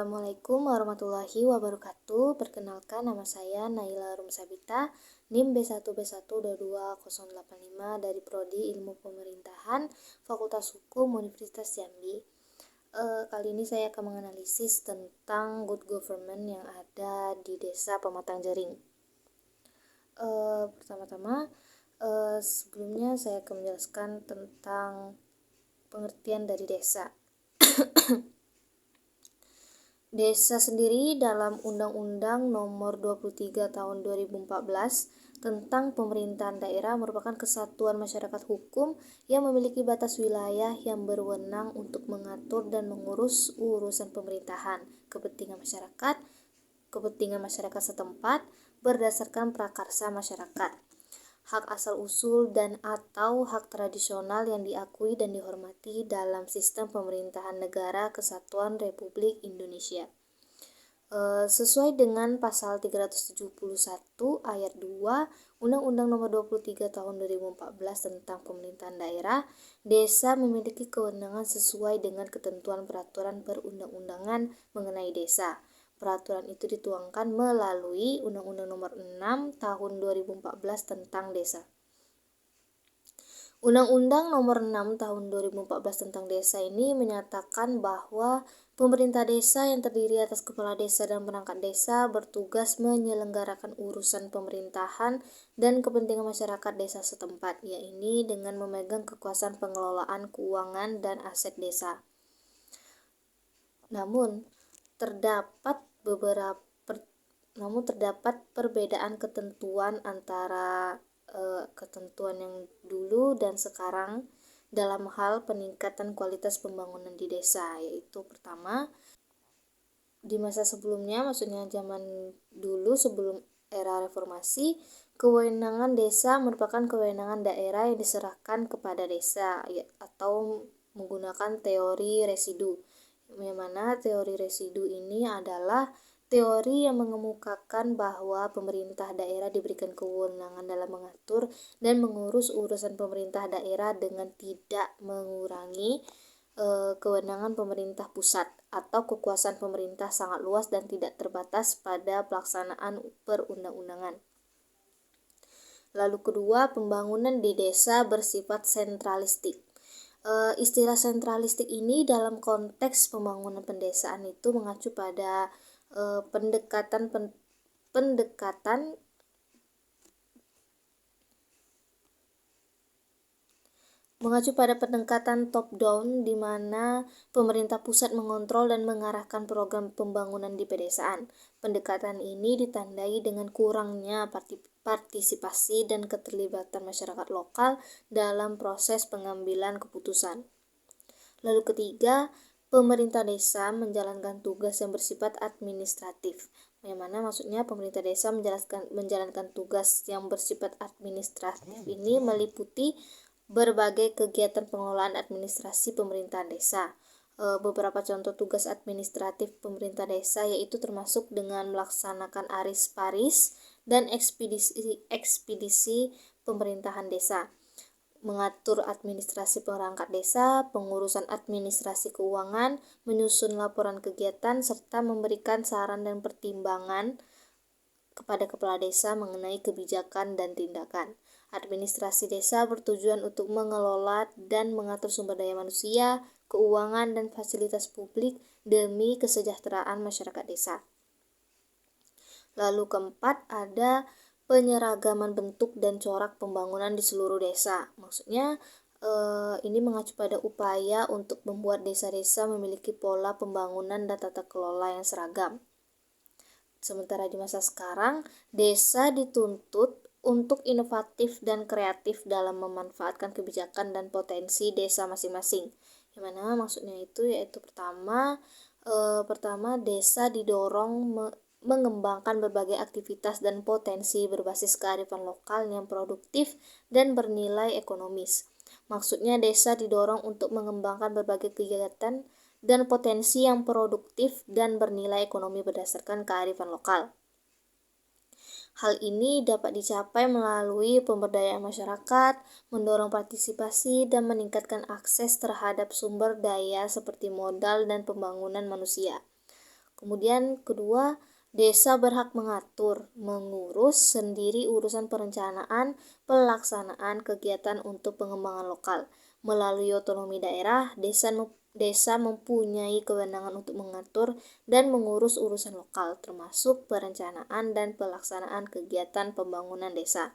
Assalamualaikum warahmatullahi wabarakatuh. Perkenalkan, nama saya Naila Rumsabita, NIM B1B1222085 dari Prodi Ilmu Pemerintahan, Fakultas Hukum Universitas Jambi. Kali ini saya akan menganalisis tentang good government yang ada di Desa Pematang Jaring. Pertama-tama, sebelumnya saya akan menjelaskan tentang pengertian dari desa. Desa sendiri dalam Undang-Undang Nomor 23 Tahun 2014 tentang pemerintahan daerah merupakan kesatuan masyarakat hukum yang memiliki batas wilayah yang berwenang untuk mengatur dan mengurus urusan pemerintahan, kepentingan masyarakat setempat berdasarkan prakarsa masyarakat, hak asal-usul dan atau hak tradisional yang diakui dan dihormati dalam sistem pemerintahan negara kesatuan Republik Indonesia. Sesuai dengan pasal 371 ayat 2 Undang-Undang Nomor 23 Tahun 2014 tentang pemerintahan daerah, desa memiliki kewenangan sesuai dengan ketentuan peraturan perundang-undangan mengenai desa. Peraturan itu dituangkan melalui Undang-Undang Nomor 6 Tahun 2014 tentang desa. Undang-Undang Nomor 6 Tahun 2014 tentang desa ini menyatakan bahwa pemerintah desa yang terdiri atas kepala desa dan perangkat desa bertugas menyelenggarakan urusan pemerintahan dan kepentingan masyarakat desa setempat, yaitu dengan memegang kekuasaan pengelolaan keuangan dan aset desa. Namun, terdapat perbedaan ketentuan antara ketentuan yang dulu dan sekarang dalam hal peningkatan kualitas pembangunan di desa, yaitu pertama, di masa sebelumnya, maksudnya zaman dulu sebelum era reformasi, kewenangan desa merupakan kewenangan daerah yang diserahkan kepada desa atau menggunakan teori residu, yang mana teori residu ini adalah teori yang mengemukakan bahwa pemerintah daerah diberikan kewenangan dalam mengatur dan mengurus urusan pemerintah daerah dengan tidak mengurangi kewenangan pemerintah pusat atau kekuasaan pemerintah sangat luas dan tidak terbatas pada pelaksanaan perundang-undangan. Lalu kedua, pembangunan di desa bersifat sentralistik. Istilah sentralistik ini dalam konteks pembangunan pedesaan itu mengacu pada pendekatan top down, di mana pemerintah pusat mengontrol dan mengarahkan program pembangunan di pedesaan. Pendekatan ini ditandai dengan kurangnya partisipasi dan keterlibatan masyarakat lokal dalam proses pengambilan keputusan. Lalu ketiga, pemerintah desa menjalankan tugas yang bersifat administratif. Yang mana maksudnya pemerintah desa menjalankan tugas yang bersifat administratif ini meliputi berbagai kegiatan pengelolaan administrasi pemerintahan desa. Beberapa contoh tugas administratif pemerintah desa yaitu termasuk dengan melaksanakan aris paris dan ekspedisi pemerintahan desa, mengatur administrasi perangkat desa, pengurusan administrasi keuangan, menyusun laporan kegiatan, serta memberikan saran dan pertimbangan kepada kepala desa mengenai kebijakan dan tindakan. Administrasi desa bertujuan untuk mengelola dan mengatur sumber daya manusia, keuangan, dan fasilitas publik demi kesejahteraan masyarakat desa. Lalu keempat, ada penyeragaman bentuk dan corak pembangunan di seluruh desa. Maksudnya ini mengacu pada upaya untuk membuat desa-desa memiliki pola pembangunan dan tata kelola yang seragam. Sementara di masa sekarang, desa dituntut untuk inovatif dan kreatif dalam memanfaatkan kebijakan dan potensi desa masing-masing. Yang mana maksudnya itu yaitu pertama desa didorong mengembangkan berbagai aktivitas dan potensi berbasis kearifan lokal yang produktif dan bernilai ekonomis. Maksudnya desa didorong untuk mengembangkan berbagai kegiatan dan potensi yang produktif dan bernilai ekonomi berdasarkan kearifan lokal. Hal ini dapat dicapai melalui pemberdayaan masyarakat, mendorong partisipasi, dan meningkatkan akses terhadap sumber daya seperti modal dan pembangunan manusia. Kemudian kedua, desa berhak mengatur, mengurus sendiri urusan perencanaan, pelaksanaan kegiatan untuk pengembangan lokal. Melalui otonomi daerah, desa mempunyai kewenangan untuk mengatur dan mengurus urusan lokal, termasuk perencanaan dan pelaksanaan kegiatan pembangunan desa.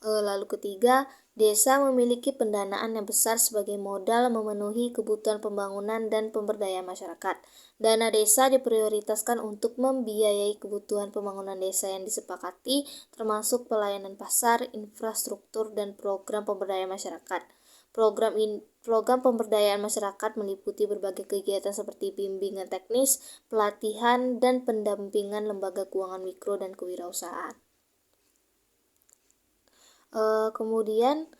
Lalu ketiga, desa memiliki pendanaan yang besar sebagai modal memenuhi kebutuhan pembangunan dan pemberdayaan masyarakat. Dana desa diprioritaskan untuk membiayai kebutuhan pembangunan desa yang disepakati, termasuk pelayanan pasar, infrastruktur, dan program pemberdayaan masyarakat. Program pemberdayaan masyarakat meliputi berbagai kegiatan seperti bimbingan teknis, pelatihan, dan pendampingan lembaga keuangan mikro dan kewirausahaan. Kemudian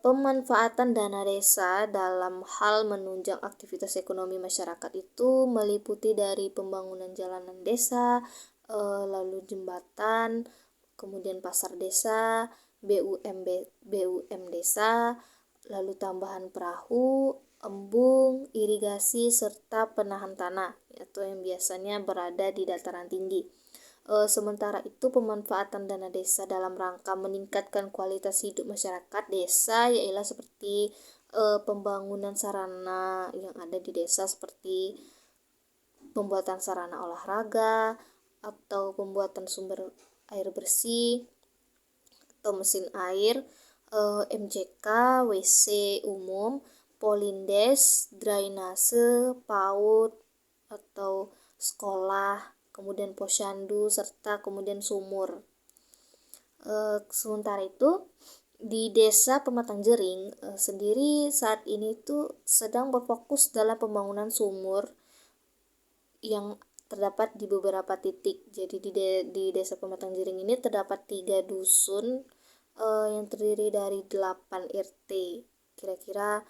pemanfaatan dana desa dalam hal menunjang aktivitas ekonomi masyarakat itu meliputi dari pembangunan jalanan desa, lalu jembatan, kemudian pasar desa, BUM desa, lalu tambahan perahu, embung, irigasi, serta penahan tanah atau yang biasanya berada di dataran tinggi. Sementara itu pemanfaatan dana desa dalam rangka meningkatkan kualitas hidup masyarakat desa ialah seperti pembangunan sarana yang ada di desa seperti pembuatan sarana olahraga atau pembuatan sumber air bersih atau mesin air, MCK, WC umum, polindes, drainase, PAUD atau sekolah, kemudian posyandu, serta kemudian sumur. Sementara itu di desa Pematang Jering sendiri saat ini tuh sedang berfokus dalam pembangunan sumur yang terdapat di beberapa titik. Jadi di desa Pematang Jering ini terdapat 3 dusun yang terdiri dari 8 RT. Kira-kira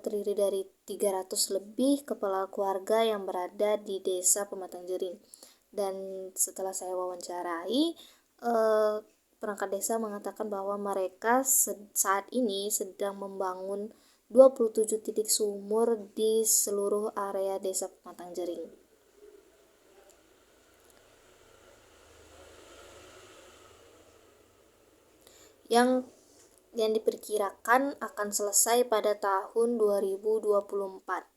terdiri dari 300 lebih kepala keluarga yang berada di desa Pematang Jering. Dan setelah saya wawancarai, perangkat desa mengatakan bahwa mereka saat ini sedang membangun 27 titik sumur di seluruh area desa Pematang Jering. Yang diperkirakan akan selesai pada tahun 2024.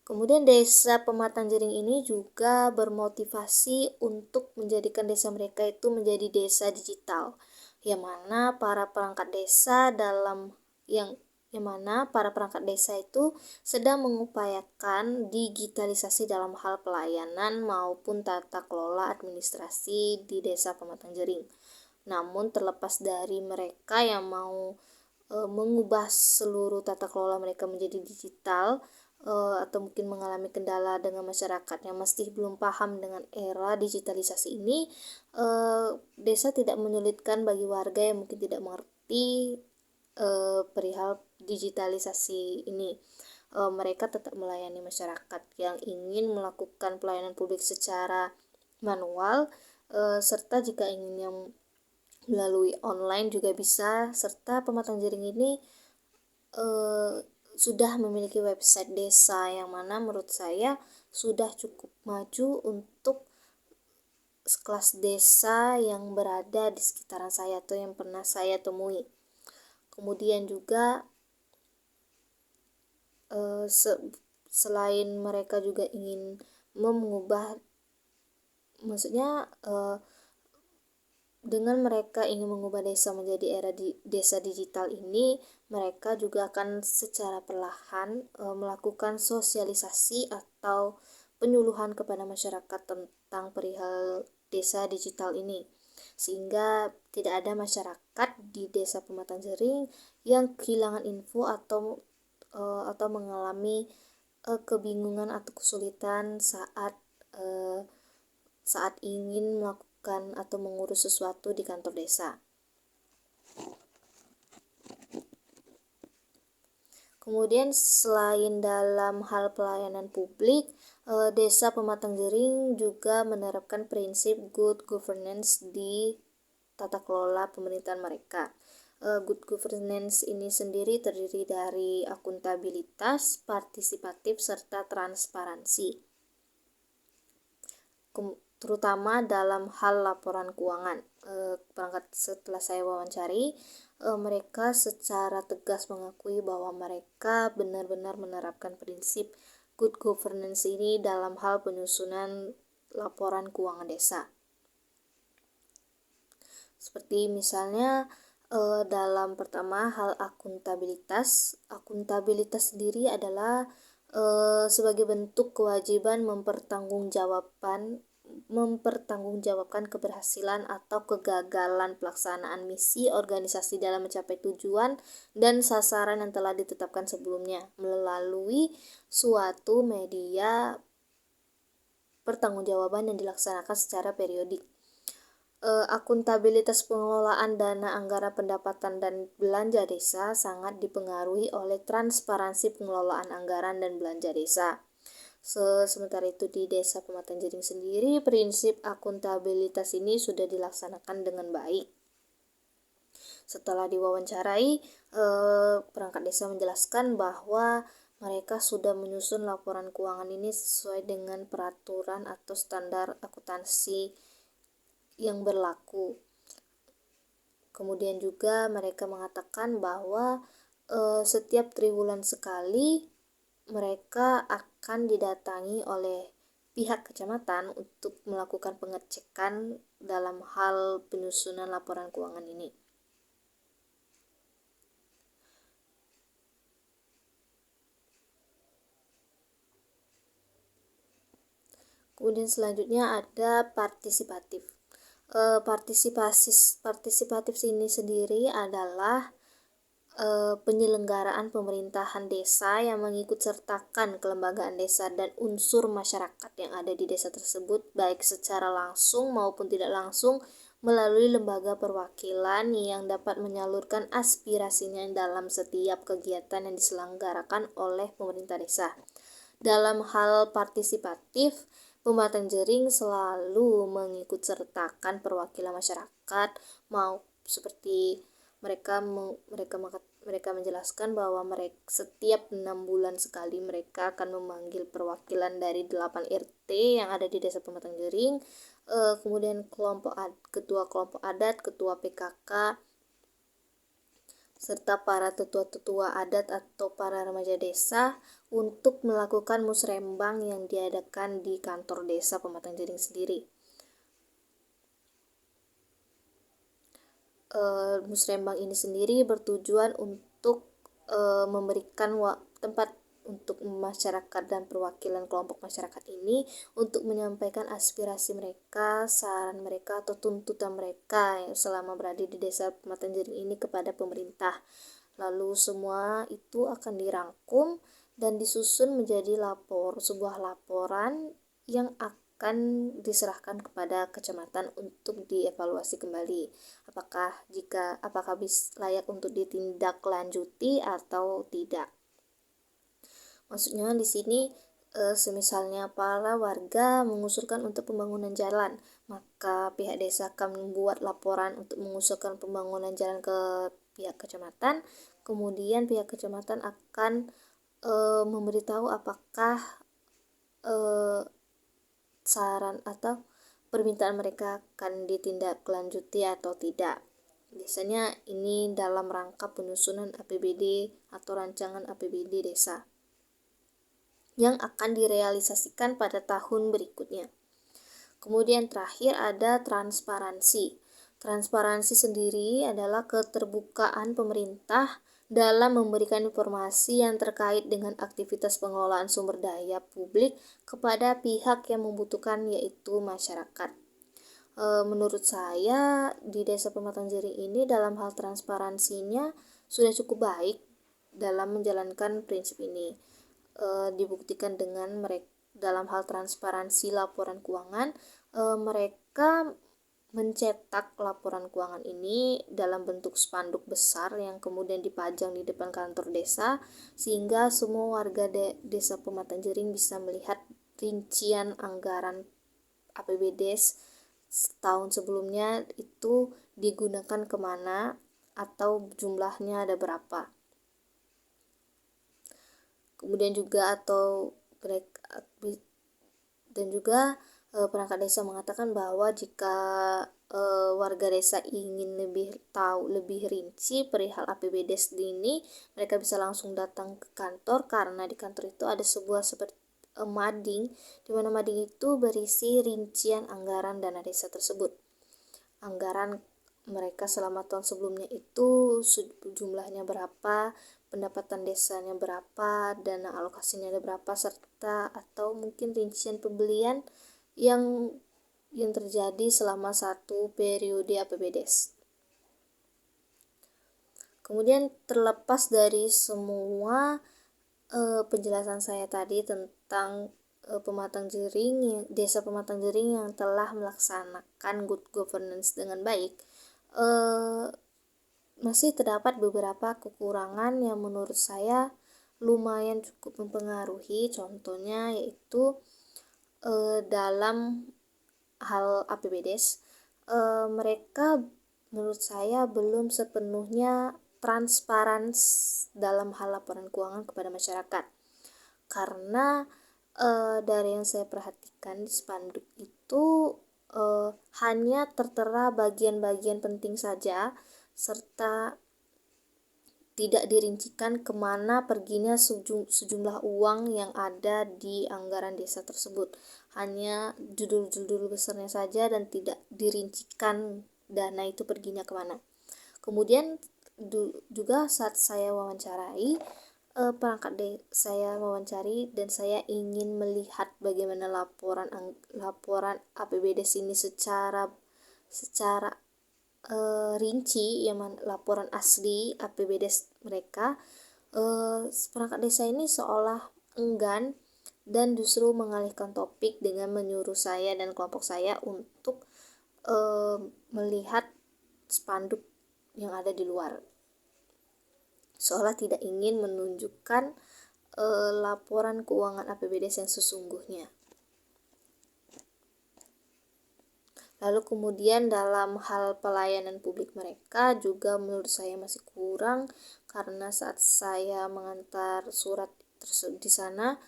Kemudian desa Pematang Jering ini juga bermotivasi untuk menjadikan desa mereka itu menjadi desa digital, yang mana para perangkat desa itu sedang mengupayakan digitalisasi dalam hal pelayanan maupun tata kelola administrasi di desa Pematang Jering. Namun terlepas dari mereka yang mau mengubah seluruh tata kelola mereka menjadi digital, atau mungkin mengalami kendala dengan masyarakat yang masih belum paham dengan era digitalisasi ini, desa tidak menyulitkan bagi warga yang mungkin tidak mengerti perihal digitalisasi ini. Mereka tetap melayani masyarakat yang ingin melakukan pelayanan publik secara manual, serta jika ingin yang melalui online juga bisa, serta Pematang Jering ini sudah memiliki website desa yang mana menurut saya sudah cukup maju untuk sekelas desa yang berada di sekitaran saya atau yang pernah saya temui. Kemudian juga selain mereka juga ingin mengubah, maksudnya dengan mereka ingin mengubah desa menjadi era desa digital ini, mereka juga akan secara perlahan melakukan sosialisasi atau penyuluhan kepada masyarakat tentang perihal desa digital ini, sehingga tidak ada masyarakat di desa Pematang Jering yang kehilangan info atau mengalami kebingungan atau kesulitan saat ingin melakukan atau mengurus sesuatu di kantor desa. Kemudian selain dalam hal pelayanan publik, desa Pematang Jering juga menerapkan prinsip good governance di tata kelola pemerintahan mereka. Good governance ini sendiri terdiri dari akuntabilitas, partisipatif, serta transparansi. terutama dalam hal laporan keuangan. Perangkat setelah saya wawancari, mereka secara tegas mengakui bahwa mereka benar-benar menerapkan prinsip good governance ini dalam hal penyusunan laporan keuangan desa. Seperti misalnya dalam pertama hal akuntabilitas. Akuntabilitas sendiri adalah sebagai bentuk kewajiban mempertanggungjawabkan keberhasilan atau kegagalan pelaksanaan misi organisasi dalam mencapai tujuan dan sasaran yang telah ditetapkan sebelumnya melalui suatu media pertanggungjawaban yang dilaksanakan secara periodik. Akuntabilitas pengelolaan dana anggaran pendapatan dan belanja desa sangat dipengaruhi oleh transparansi pengelolaan anggaran dan belanja desa. Sementara itu di Desa Pematang Jering sendiri, prinsip akuntabilitas ini sudah dilaksanakan dengan baik. Setelah diwawancarai, perangkat desa menjelaskan bahwa mereka sudah menyusun laporan keuangan ini sesuai dengan peraturan atau standar akuntansi yang berlaku. Kemudian juga mereka mengatakan bahwa setiap triwulan sekali mereka akan didatangi oleh pihak kecamatan untuk melakukan pengecekan dalam hal penyusunan laporan keuangan ini. Kemudian selanjutnya ada partisipatif. Partisipatif ini sendiri adalah penyelenggaraan pemerintahan desa yang mengikut sertakan kelembagaan desa dan unsur masyarakat yang ada di desa tersebut, baik secara langsung maupun tidak langsung, melalui lembaga perwakilan yang dapat menyalurkan aspirasinya dalam setiap kegiatan yang diselenggarakan oleh pemerintah desa. Dalam hal partisipatif, Pematang Jering selalu mengikut sertakan perwakilan masyarakat, mau seperti mereka menjelaskan bahwa setiap 6 bulan sekali mereka akan memanggil perwakilan dari 8 RT yang ada di Desa Pematang Jering, kemudian ketua kelompok adat, ketua PKK, serta para tetua-tetua adat atau para remaja desa untuk melakukan musrembang yang diadakan di kantor desa Pematang Jering sendiri. Musrembang ini sendiri bertujuan untuk memberikan tempat untuk masyarakat dan perwakilan kelompok masyarakat ini untuk menyampaikan aspirasi mereka, saran mereka atau tuntutan mereka yang selama berada di Desa Pematang Jering ini kepada pemerintah. Lalu semua itu akan dirangkum dan disusun menjadi sebuah laporan yang akan diserahkan kepada kecamatan untuk dievaluasi kembali apakah layak untuk ditindaklanjuti atau tidak. Maksudnya di sini semisalnya para warga mengusulkan untuk pembangunan jalan, maka pihak desa akan membuat laporan untuk mengusulkan pembangunan jalan ke pihak kecamatan. Kemudian pihak kecamatan akan memberitahu apakah saran atau permintaan mereka akan ditindaklanjuti atau tidak. Biasanya ini dalam rangka penyusunan APBD atau rancangan APBD desa yang akan direalisasikan pada tahun berikutnya. Kemudian terakhir ada transparansi. Transparansi sendiri adalah keterbukaan pemerintah dalam memberikan informasi yang terkait dengan aktivitas pengelolaan sumber daya publik kepada pihak yang membutuhkan, yaitu masyarakat. Menurut saya di Desa Pematang Jering ini dalam hal transparansinya sudah cukup baik dalam menjalankan prinsip ini. Dibuktikan dengan mereka dalam hal transparansi laporan keuangan, mereka mencetak laporan keuangan ini dalam bentuk spanduk besar yang kemudian dipajang di depan kantor desa sehingga semua warga Desa Pematang Jering bisa melihat rincian anggaran APBD tahun sebelumnya itu digunakan kemana atau jumlahnya ada berapa. Kemudian juga perangkat desa mengatakan bahwa jika warga desa ingin lebih tahu lebih rinci perihal APBDes ini, mereka bisa langsung datang ke kantor, karena di kantor itu ada sebuah seperti mading, di mana mading itu berisi rincian anggaran dana desa tersebut. Anggaran mereka selama tahun sebelumnya itu jumlahnya berapa, pendapatan desanya berapa, dana alokasinya ada berapa, serta atau mungkin rincian pembelian yang terjadi selama satu periode APBDes. Kemudian terlepas dari semua penjelasan saya tadi tentang Pematang Jering, Desa Pematang Jering yang telah melaksanakan good governance dengan baik, masih terdapat beberapa kekurangan yang menurut saya lumayan cukup mempengaruhi. Contohnya yaitu dalam hal APBDes, mereka menurut saya belum sepenuhnya transparan dalam hal laporan keuangan kepada masyarakat, karena dari yang saya perhatikan di spanduk itu hanya tertera bagian-bagian penting saja, serta tidak dirincikan kemana perginya sejumlah uang yang ada di anggaran desa tersebut. Hanya judul-judul besarnya saja dan tidak dirincikan dana itu perginya kemana. Kemudian juga saat saya wawancarai saya wawancari dan saya ingin melihat bagaimana laporan APBDes ini secara rinci, yang laporan asli APBDes mereka, perangkat desa ini seolah enggan dan justru mengalihkan topik dengan menyuruh saya dan kelompok saya untuk melihat spanduk yang ada di luar, seolah tidak ingin menunjukkan laporan keuangan APBDes yang sesungguhnya. Lalu kemudian dalam hal pelayanan publik mereka juga menurut saya masih kurang, karena saat saya mengantar surat tersebut di sana,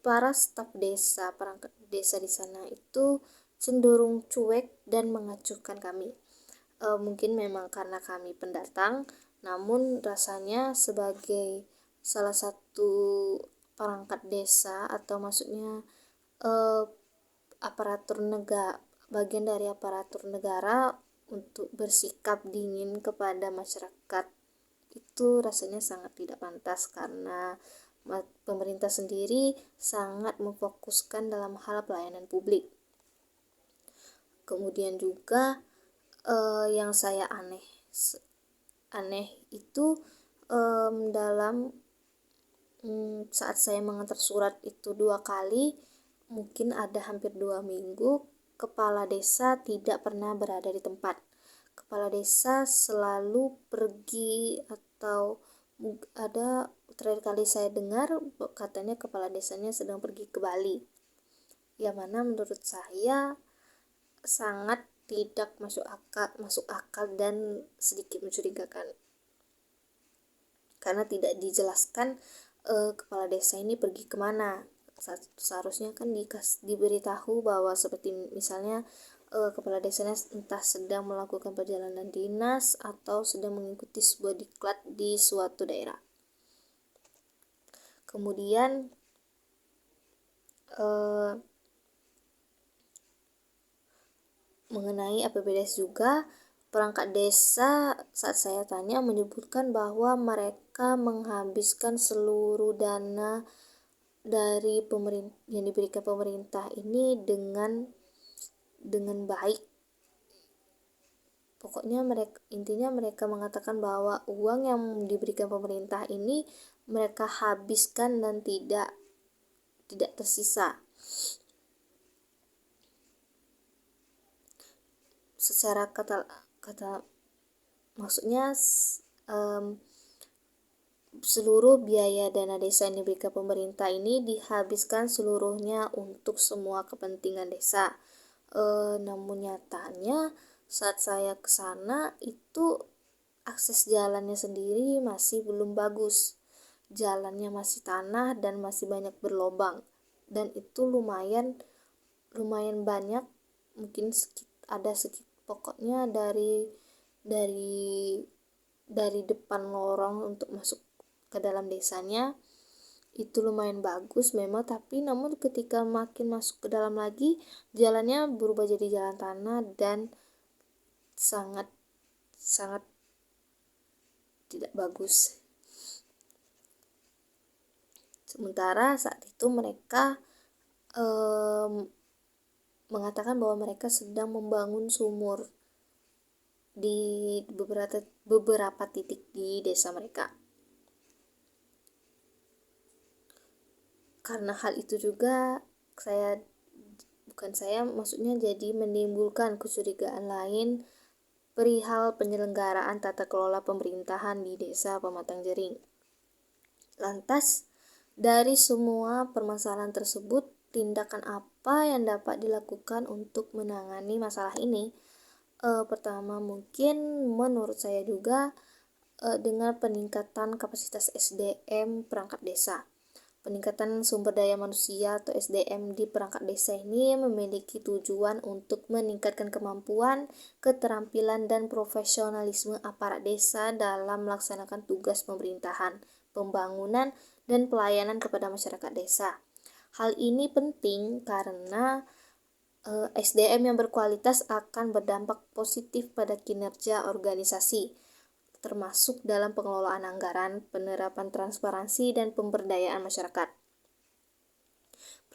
para staf desa, perangkat desa di sana itu cenderung cuek dan mengacuhkan kami. Mungkin memang karena kami pendatang, namun rasanya sebagai salah satu perangkat desa, atau maksudnya bagian dari aparatur negara, untuk bersikap dingin kepada masyarakat itu rasanya sangat tidak pantas, karena pemerintah sendiri sangat memfokuskan dalam hal pelayanan publik. Kemudian juga yang saya aneh itu dalam saat saya mengantar surat itu 2 kali, mungkin ada hampir 2 minggu, kepala desa tidak pernah berada di tempat. Kepala desa selalu pergi, atau ada terakhir kali saya dengar katanya kepala desanya sedang pergi ke Bali, yang mana menurut saya sangat tidak masuk akal dan sedikit mencurigakan, karena tidak dijelaskan kepala desa ini pergi kemana. Seharusnya kan diberitahu bahwa seperti misalnya kepala desanya entah sedang melakukan perjalanan dinas atau sedang mengikuti sebuah diklat di suatu daerah. Kemudian mengenai APBDes juga, perangkat desa saat saya tanya menyebutkan bahwa mereka menghabiskan seluruh dana dari yang diberikan pemerintah ini dengan baik. Pokoknya intinya mereka mengatakan bahwa uang yang diberikan pemerintah ini mereka habiskan dan tidak tersisa. Secara kata maksudnya seluruh biaya dana desa yang diberikan pemerintah ini dihabiskan seluruhnya untuk semua kepentingan desa. Namun nyatanya saat saya ke sana itu akses jalannya sendiri masih belum bagus. Jalannya masih tanah dan masih banyak berlobang, dan itu lumayan lumayan banyak, mungkin pokoknya dari depan lorong untuk masuk ke dalam desanya itu lumayan bagus memang, tapi namun ketika makin masuk ke dalam lagi jalannya berubah jadi jalan tanah dan sangat sangat tidak bagus. Sementara saat itu mereka mengatakan bahwa mereka sedang membangun sumur di beberapa titik di desa mereka. Karena hal itu juga maksudnya jadi menimbulkan kecurigaan lain perihal penyelenggaraan tata kelola pemerintahan di desa Pematang Jering. Lantas, dari semua permasalahan tersebut, tindakan apa yang dapat dilakukan untuk menangani masalah ini? Pertama, mungkin menurut saya juga dengan peningkatan kapasitas SDM perangkat desa. Peningkatan sumber daya manusia atau SDM di perangkat desa ini memiliki tujuan untuk meningkatkan kemampuan, keterampilan, dan profesionalisme aparat desa dalam melaksanakan tugas pemerintahan, pembangunan, dan pelayanan kepada masyarakat desa. Hal ini penting karena SDM yang berkualitas akan berdampak positif pada kinerja organisasi, termasuk dalam pengelolaan anggaran, penerapan transparansi, dan pemberdayaan masyarakat.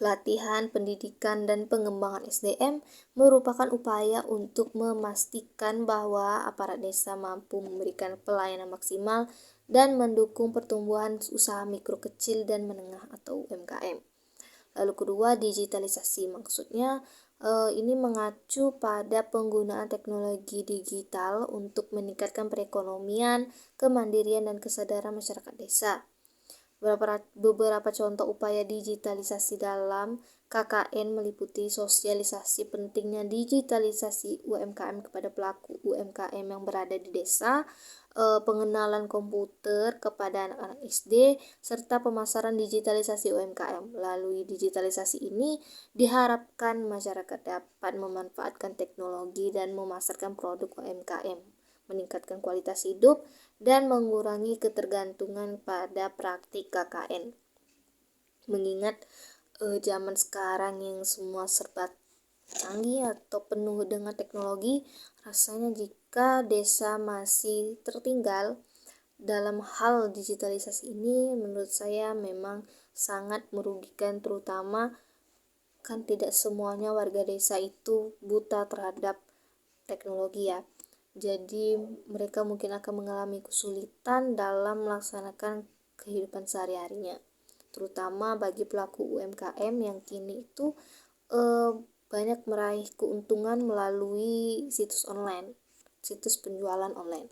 Pelatihan, pendidikan, dan pengembangan SDM merupakan upaya untuk memastikan bahwa aparat desa mampu memberikan pelayanan maksimal dan mendukung pertumbuhan usaha mikro kecil dan menengah atau UMKM. Lalu kedua, digitalisasi. Maksudnya ini mengacu pada penggunaan teknologi digital untuk meningkatkan perekonomian, kemandirian, dan kesadaran masyarakat desa. Beberapa contoh upaya digitalisasi dalam KKN meliputi sosialisasi pentingnya digitalisasi UMKM kepada pelaku UMKM yang berada di desa, pengenalan komputer kepada anak-anak SD, serta pemasaran digitalisasi UMKM. Melalui digitalisasi ini diharapkan masyarakat dapat memanfaatkan teknologi dan memasarkan produk UMKM, meningkatkan kualitas hidup, dan mengurangi ketergantungan pada praktik KKN. Mengingat zaman sekarang yang semua serba canggih atau penuh dengan teknologi, rasanya jika desa masih tertinggal dalam hal digitalisasi ini, menurut saya memang sangat merugikan, terutama kan tidak semuanya warga desa itu buta terhadap teknologi ya. Jadi mereka mungkin akan mengalami kesulitan dalam melaksanakan kehidupan sehari-harinya, terutama bagi pelaku UMKM yang kini itu banyak meraih keuntungan melalui situs penjualan online.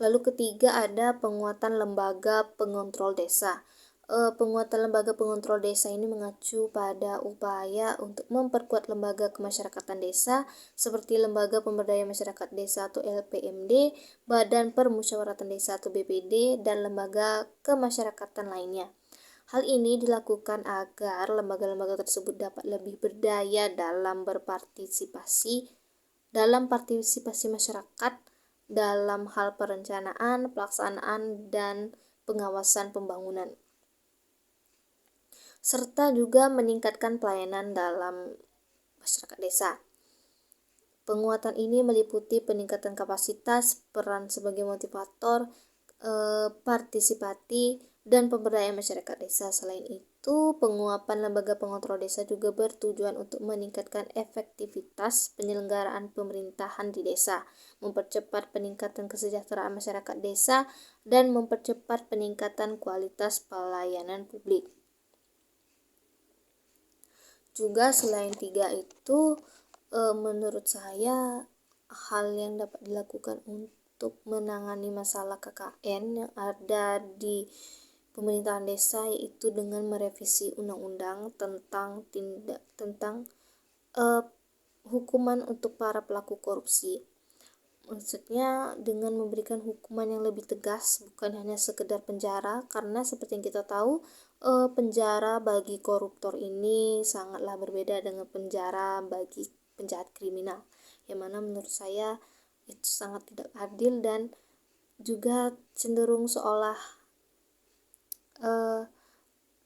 Lalu ketiga, ada penguatan lembaga pengontrol desa. Penguatan lembaga pengontrol desa ini mengacu pada upaya untuk memperkuat lembaga kemasyarakatan desa seperti Lembaga Pemberdayaan Masyarakat Desa atau LPMD, Badan Permusyawaratan Desa atau BPD, dan lembaga kemasyarakatan lainnya. Hal ini dilakukan agar lembaga-lembaga tersebut dapat lebih berdaya dalam partisipasi masyarakat dalam hal perencanaan, pelaksanaan, dan pengawasan pembangunan, serta juga meningkatkan pelayanan dalam masyarakat desa. Penguatan ini meliputi peningkatan kapasitas, peran sebagai motivator, partisipasi, dan pemberdayaan masyarakat desa. Selain itu, penguatan lembaga pengontrol desa juga bertujuan untuk meningkatkan efektivitas penyelenggaraan pemerintahan di desa, mempercepat peningkatan kesejahteraan masyarakat desa, dan mempercepat peningkatan kualitas pelayanan publik. Juga selain tiga itu, menurut saya hal yang dapat dilakukan untuk menangani masalah KKN yang ada di pemerintahan desa yaitu dengan merevisi undang-undang tentang hukuman untuk para pelaku korupsi. Maksudnya dengan memberikan hukuman yang lebih tegas, bukan hanya sekedar penjara, karena seperti yang kita tahu penjara bagi koruptor ini sangatlah berbeda dengan penjara bagi penjahat kriminal, yang mana menurut saya itu sangat tidak adil dan juga cenderung seolah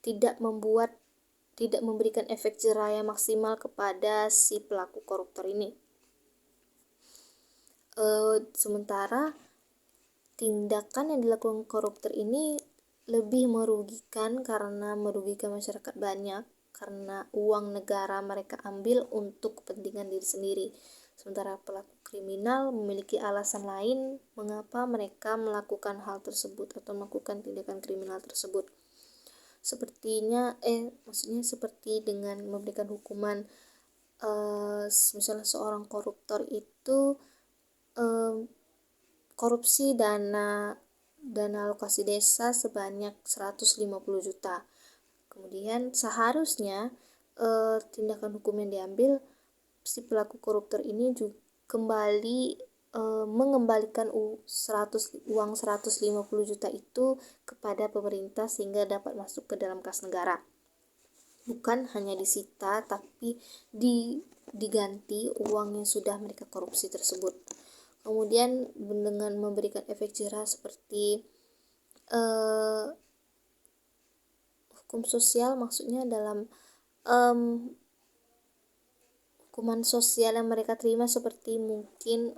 tidak memberikan efek jerah yang maksimal kepada si pelaku koruptor ini. Sementara tindakan yang dilakukan koruptor ini lebih merugikan karena merugikan masyarakat banyak, karena uang negara mereka ambil untuk kepentingan diri sendiri. Sementara pelaku kriminal memiliki alasan lain mengapa mereka melakukan hal tersebut atau melakukan tindakan kriminal tersebut. Maksudnya seperti dengan memberikan hukuman, misalnya seorang koruptor itu korupsi dana alokasi desa sebanyak 150 juta. Kemudian seharusnya tindakan hukum yang diambil si pelaku koruptor ini juga kembali mengembalikan uang 150 juta itu kepada pemerintah sehingga dapat masuk ke dalam kas negara. Bukan hanya disita, tapi diganti uang yang sudah mereka korupsi tersebut. Kemudian dengan memberikan efek jerah seperti hukum sosial, maksudnya dalam hukuman sosial yang mereka terima seperti mungkin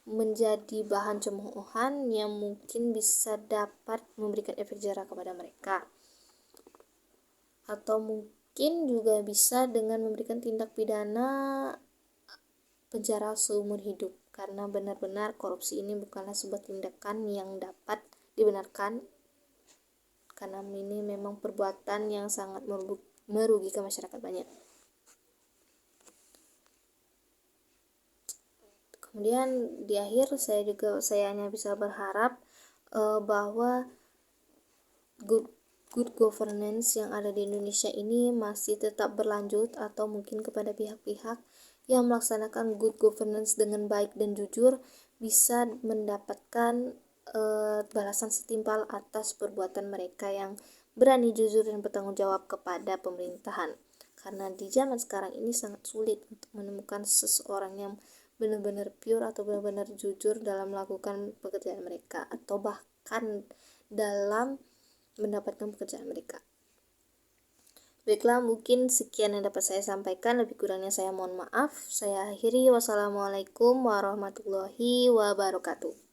menjadi bahan cemoohan yang mungkin bisa dapat memberikan efek jerah kepada mereka, atau mungkin juga bisa dengan memberikan tindak pidana penjara seumur hidup, karena benar-benar korupsi ini bukanlah sebuah tindakan yang dapat dibenarkan, karena ini memang perbuatan yang sangat merugikan masyarakat banyak. Kemudian di akhir saya hanya bisa berharap bahwa good governance yang ada di Indonesia ini masih tetap berlanjut, atau mungkin kepada pihak-pihak yang melaksanakan good governance dengan baik dan jujur bisa mendapatkan balasan setimpal atas perbuatan mereka yang berani, jujur, dan bertanggung jawab kepada pemerintahan. Karena di zaman sekarang ini sangat sulit untuk menemukan seseorang yang benar-benar pure atau benar-benar jujur dalam melakukan pekerjaan mereka, atau bahkan dalam mendapatkan pekerjaan mereka. Baiklah, mungkin sekian yang dapat saya sampaikan, lebih kurangnya saya mohon maaf. Saya akhiri, wassalamualaikum warahmatullahi wabarakatuh.